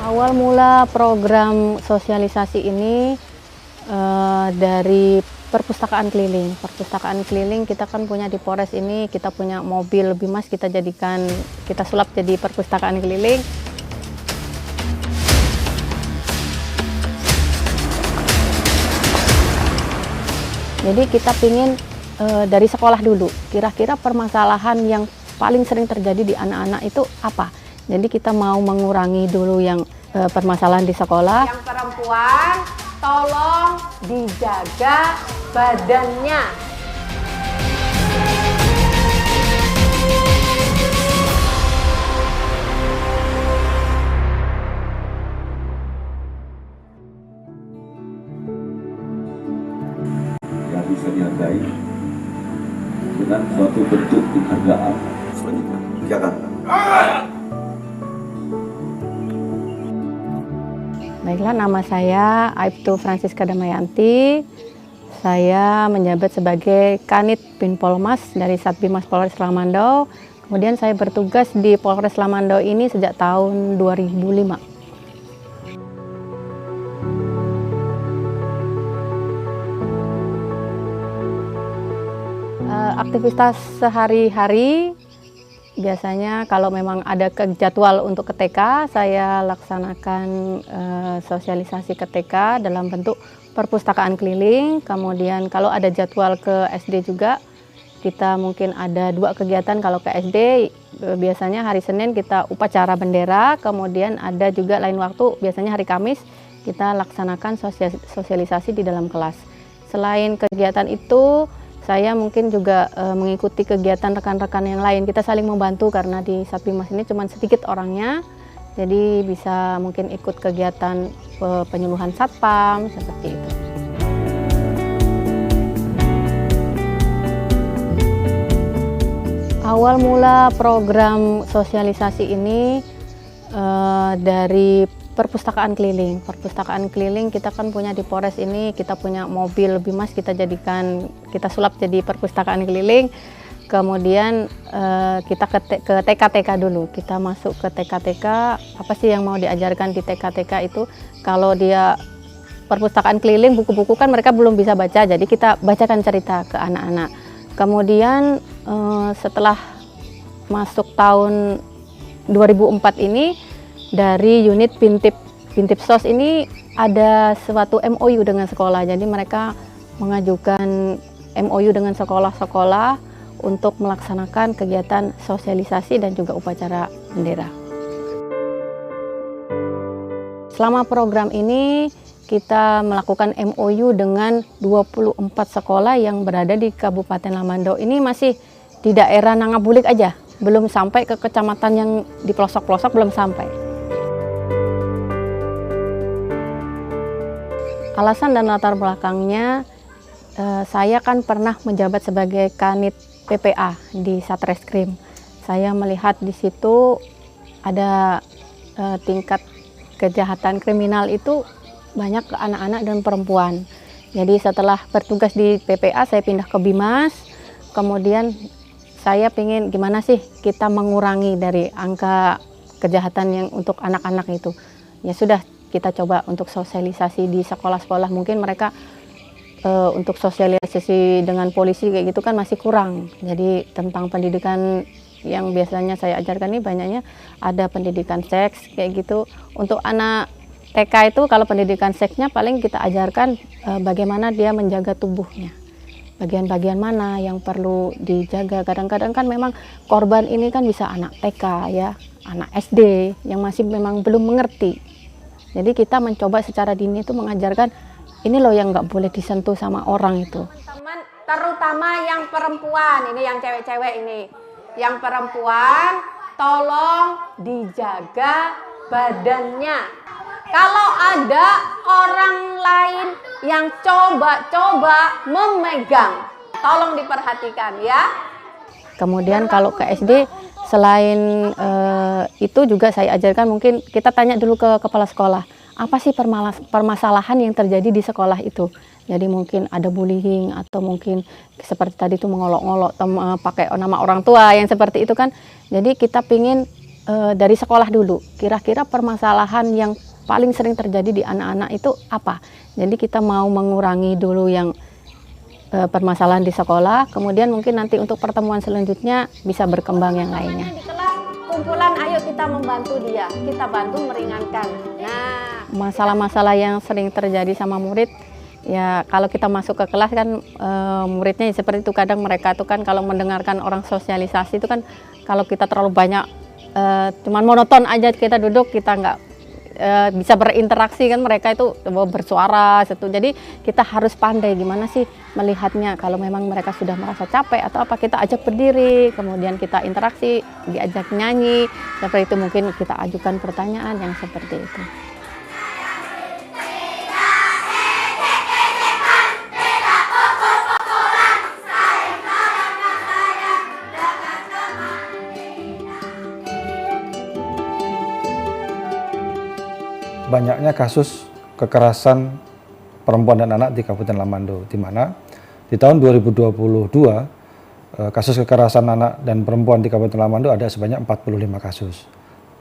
Awal mula program sosialisasi ini dari perpustakaan keliling. Perpustakaan keliling kita kan punya di Polres ini, kita punya mobil Bimas, kita sulap jadi perpustakaan keliling. Jadi kita pingin dari sekolah dulu, kira-kira permasalahan yang paling sering terjadi di anak-anak itu apa? Jadi kita mau mengurangi dulu yang permasalahan di sekolah. Yang perempuan, tolong dijaga badannya. Yang bisa dihargai dengan suatu bentuk penghargaan. Jangan. Baiklah, nama saya Aibtu Francisca Damayanti. Saya menjabat sebagai Kanit Binpolmas dari Satbimas Polres Lamandau. Kemudian saya bertugas di Polres Lamandau ini sejak tahun 2005. Aktivitas sehari-hari biasanya kalau memang ada jadwal untuk ke TK, saya laksanakan sosialisasi ke TK dalam bentuk perpustakaan keliling. Kemudian kalau ada jadwal ke SD juga, kita mungkin ada 2 kegiatan. Kalau ke SD biasanya hari Senin kita upacara bendera, kemudian ada juga lain waktu, biasanya hari Kamis kita laksanakan sosialisasi di dalam kelas. Selain kegiatan itu, saya mungkin juga mengikuti kegiatan rekan-rekan yang lain. Kita saling membantu karena di Satbimas ini cuma sedikit orangnya, jadi bisa mungkin ikut kegiatan penyuluhan satpam seperti itu. Awal mula program sosialisasi ini dari perpustakaan keliling. Perpustakaan keliling kita kan punya di Polres ini, kita punya mobil Bimas, kita sulap jadi perpustakaan keliling. Kemudian kita ke TK-TK dulu. Kita masuk ke TK-TK, apa sih yang mau diajarkan di TK-TK itu? Kalau dia perpustakaan keliling, buku-buku kan mereka belum bisa baca, jadi kita bacakan cerita ke anak-anak. Kemudian setelah masuk tahun 2004 ini, dari unit Bintip-Sos ini ada suatu MOU dengan sekolah. Jadi mereka mengajukan MOU dengan sekolah-sekolah untuk melaksanakan kegiatan sosialisasi dan juga upacara bendera. Selama program ini kita melakukan MOU dengan 24 sekolah yang berada di Kabupaten Lamandau. Ini masih di daerah Nangabulik aja, belum sampai ke kecamatan yang di pelosok-pelosok, belum sampai. Alasan dan latar belakangnya, saya kan pernah menjabat sebagai Kanit PPA di Satreskrim. Saya melihat di situ ada tingkat kejahatan kriminal itu banyak ke anak-anak dan perempuan. Jadi setelah bertugas di PPA, saya pindah ke Bimas. Kemudian saya ingin gimana sih kita mengurangi dari angka kejahatan yang untuk anak-anak itu. Ya sudah, kita coba untuk sosialisasi di sekolah-sekolah. Mungkin mereka untuk sosialisasi dengan polisi kayak gitu kan masih kurang. Jadi tentang pendidikan yang biasanya saya ajarkan ini banyaknya ada pendidikan seks kayak gitu. Untuk anak TK itu kalau pendidikan seksnya paling kita ajarkan bagaimana dia menjaga tubuhnya. Bagian-bagian mana yang perlu dijaga. Kadang-kadang kan memang korban ini kan bisa anak TK ya, anak SD yang masih memang belum mengerti. Jadi kita mencoba secara dini itu mengajarkan ini loh yang nggak boleh disentuh sama orang itu. Teman, terutama yang perempuan, ini yang cewek-cewek ini. Yang perempuan, tolong dijaga badannya. Kalau ada orang lain yang coba-coba memegang, tolong diperhatikan ya. Kemudian kalau ke SD, selain itu juga saya ajarkan, mungkin kita tanya dulu ke kepala sekolah, apa sih permasalahan yang terjadi di sekolah itu. Jadi mungkin ada bullying atau mungkin seperti tadi itu mengolok-ngolok pakai nama orang tua yang seperti itu kan. Jadi kita pingin dari sekolah dulu. Kira-kira permasalahan yang paling sering terjadi di anak-anak itu apa? Jadi kita mau mengurangi dulu yang permasalahan di sekolah, kemudian mungkin nanti untuk pertemuan selanjutnya bisa berkembang yang lainnya. Di kelas kumpulan, ayo kita membantu dia, kita bantu meringankan. Nah, Masalah-masalah yang sering terjadi sama murid, ya kalau kita masuk ke kelas kan muridnya ya seperti itu, kadang mereka tuh kan kalau mendengarkan orang sosialisasi itu kan kalau kita terlalu banyak cuman monoton aja kita duduk, kita nggak bisa berinteraksi kan, mereka itu bersuara situ. Jadi kita harus pandai gimana sih melihatnya. Kalau memang mereka sudah merasa capek atau apa, kita ajak berdiri, kemudian kita interaksi, diajak nyanyi, seperti itu. Mungkin kita ajukan pertanyaan yang seperti itu. Banyaknya kasus kekerasan perempuan dan anak di Kabupaten Lamando, di mana di tahun 2022 kasus kekerasan anak dan perempuan di Kabupaten Lamando ada sebanyak 45 kasus.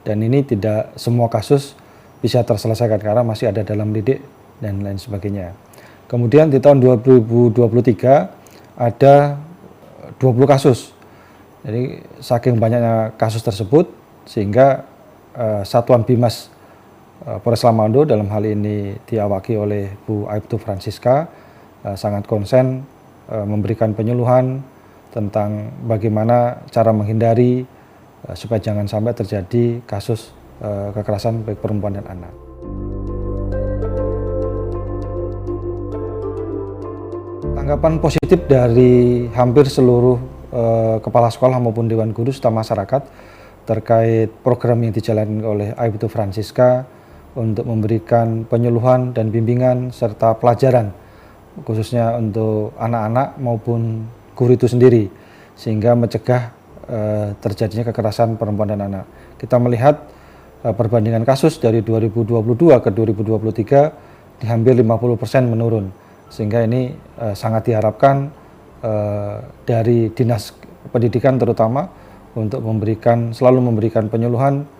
Dan ini tidak semua kasus bisa terselesaikan karena masih ada dalam lidik dan lain sebagainya. Kemudian di tahun 2023 ada 20 kasus. Jadi saking banyaknya kasus tersebut sehingga Satuan Bimas Polres Lamando dalam hal ini diawaki oleh Bu Aibtu Francisca sangat konsen memberikan penyuluhan tentang bagaimana cara menghindari supaya jangan sampai terjadi kasus kekerasan baik perempuan dan anak. Tanggapan positif dari hampir seluruh kepala sekolah maupun dewan guru serta masyarakat terkait program yang dijalankan oleh Aibtu Francisca untuk memberikan penyuluhan dan bimbingan serta pelajaran khususnya untuk anak-anak maupun guru itu sendiri sehingga mencegah terjadinya kekerasan perempuan dan anak. Kita melihat perbandingan kasus dari 2022 ke 2023 di hampir 50% menurun, sehingga ini sangat diharapkan dari Dinas Pendidikan terutama untuk selalu memberikan penyuluhan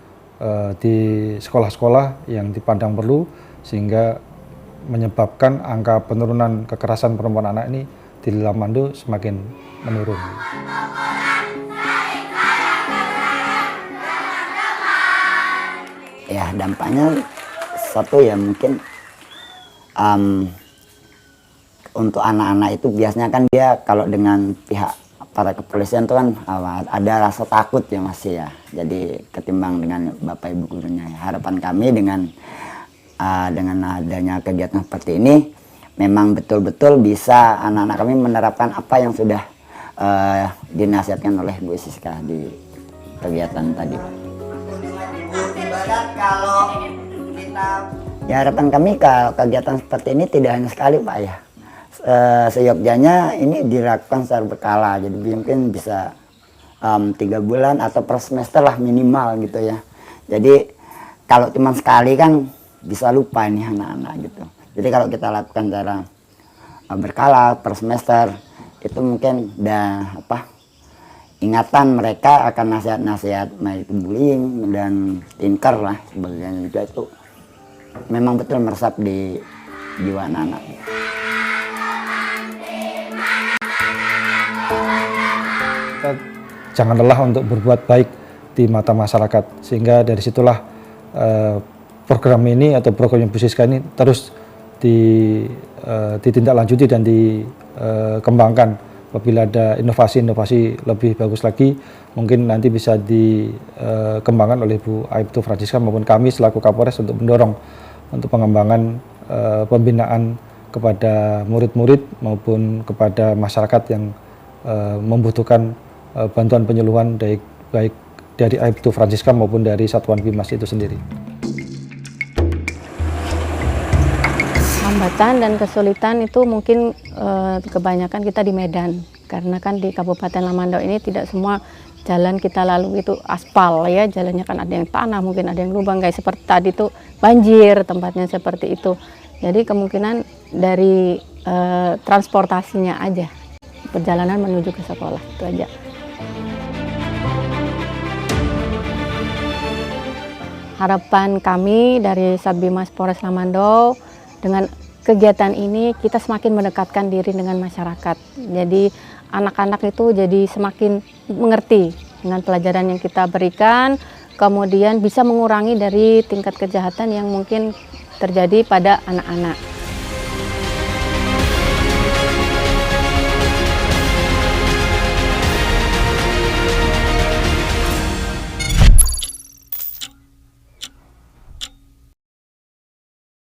di sekolah-sekolah yang dipandang perlu sehingga menyebabkan angka penurunan kekerasan perempuan anak ini di Lamando semakin menurun. Ya, dampaknya satu ya mungkin untuk anak-anak itu biasanya kan dia kalau dengan pihak para kepolisian itu kan ada rasa takut ya masih ya. Jadi ketimbang dengan Bapak Ibu gurunya. Harapan kami dengan adanya kegiatan seperti ini memang betul-betul bisa anak-anak kami menerapkan apa yang sudah dinasihatkan oleh Bu Siska di kegiatan tadi. Ya, harapan kami kalau kegiatan seperti ini tidak hanya sekali Pak ya. Seyogyanya ini dilakukan secara berkala, jadi mungkin bisa 3 bulan atau per semester lah minimal gitu ya. Jadi kalau cuma sekali kan bisa lupa ini anak-anak gitu. Jadi kalau kita lakukan secara berkala per semester itu mungkin ingatan mereka akan nasihat-nasihat baik bullying dan tinker lah sebagainya juga itu memang betul meresap di jiwa anak-anak. Kita jangan lelah untuk berbuat baik di mata masyarakat, sehingga dari situlah program ini atau program Bu Siska ini terus ditindaklanjuti dan dikembangkan. Apabila ada inovasi-inovasi lebih bagus lagi, mungkin nanti bisa dikembangkan oleh Bu Aibtu Francisca maupun kami selaku Kapolres untuk mendorong untuk pengembangan pembinaan kepada murid-murid maupun kepada masyarakat yang membutuhkan bantuan penyuluhan baik dari Aibtu Francisca maupun dari Satuan Bimas itu sendiri. Hambatan dan kesulitan itu mungkin kebanyakan kita di Medan, karena kan di Kabupaten Lamando ini tidak semua jalan kita lalui itu aspal ya, jalannya kan ada yang tanah, mungkin ada yang lubang, kayak seperti tadi itu banjir tempatnya seperti itu. Jadi kemungkinan dari transportasinya aja, perjalanan menuju ke sekolah itu aja. harapan kami dari Satbimas Polres Lamandau, dengan kegiatan ini kita semakin mendekatkan diri dengan masyarakat. Jadi anak-anak itu jadi semakin mengerti dengan pelajaran yang kita berikan, kemudian bisa mengurangi dari tingkat kejahatan yang mungkin terjadi pada anak-anak.